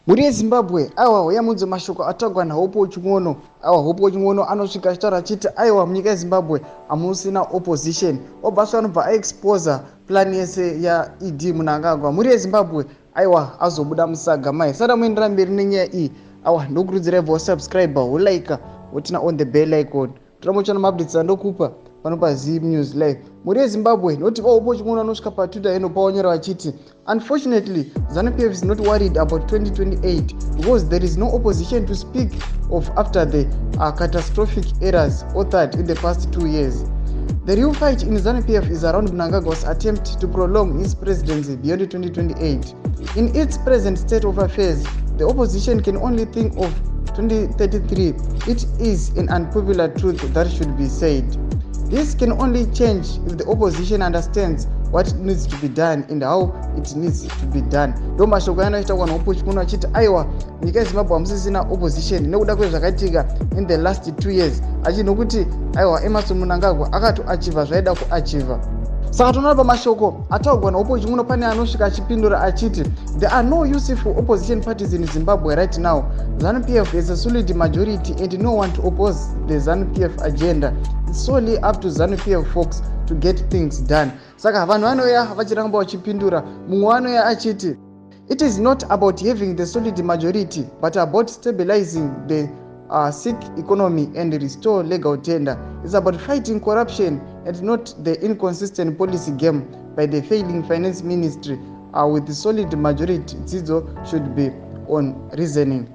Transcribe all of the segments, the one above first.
Muri yeZimbabwe aiwa uyamudze mashoko atagwa naHopewell ching'ono. Aiwa Hopewell ching'ono anosvika achitaura achiti aiwa munyika yeZimbabwe hamusina opposition. Obva anobva aexposa plan yese yaED Mnangagwa. Muri yeZimbabwe aiwa azobuda Musaga mai. Sada muendera mberi nenyaya iyi. Aiwa ndokurudzirai vosubscribe, wolike, wotina on the bell icon. Tinomuchana maupdates andokupa pano paZim News Live. Muri yeZimbabwe noti Hopewell ching'ono anosvika paTwitter eno paonyera vachiti unfortunately ZANU-PF is not worried about 2028 because there is no opposition to speak of after the catastrophic errors authored in the past 2 years. The real fight in ZANU-PF is around Mnangagwa's attempt to prolong his presidency beyond 2028. In its present state of affairs, the opposition can only think of 2033. It is an unpopular truth that should be said. This can only change if the opposition understands what needs to be done and how it needs to be done. Ndo mashoko anoita kwa Hopewell ching'ono achiti aiwa nyika yeZimbabwe hamusisina opposition nekuda kwezvakaitika in the last 2 years. Achiti nokuti aiwa Emmerson Mnangagwa akatoachiva zvaida kuachiva. Saka tonoona pamashoko ataugwa naHopewell ching'ono pane anosvika achipindura achiti there are no useful opposition parties in Zimbabwe right now. ZANU-PF has a solid majority and no one to oppose the ZANU-PF agenda. It's solely up to ZANU-PF folks to get things done. Saka vanhu vanoya vachiramba vachipindura, mumwe anoya achiti it is not about having the solid majority but about stabilizing the sick economy and restore legal tender. It's about fighting corruption and not the inconsistent policy game by the failing finance ministry. With the solid majority, dzidzo should be on reasoning.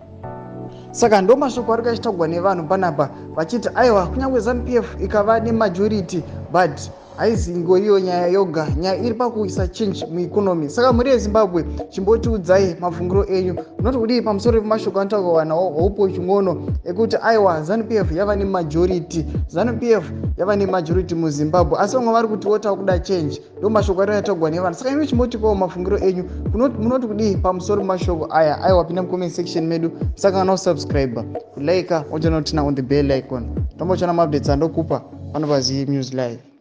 Saka ndo mashoko ari kachitagwa nevanhu panapa vachiti aiwa kunyange ZANU-PF ikava nemajority but haizingo iyo nyaya yoga, nyaya iri pakuisa change mueconomy. Saka muri yeZimbabwe chimbotiudzai mafungiro enyu. Munoti kudii pamusoro pemashoko anotaurwa naHopewell ching'ono ekuti aiwa ZANU-PF yava nemajority, ZANU-PF yava nemajority muZimbabwe asi vamwe vari kuti votaura kuda change. Ndo mashoko ari akataurwa nevanhu. Saka imi chimbotipawo mafungiro enyu. Munoti kudii pamusoro pemashoko aya. Aiwa pinda mucomment section medu. Saka kana usubscribe, kulike, wochana on the bell icon. Tombochana maupdates andokupa pano paZim News Live.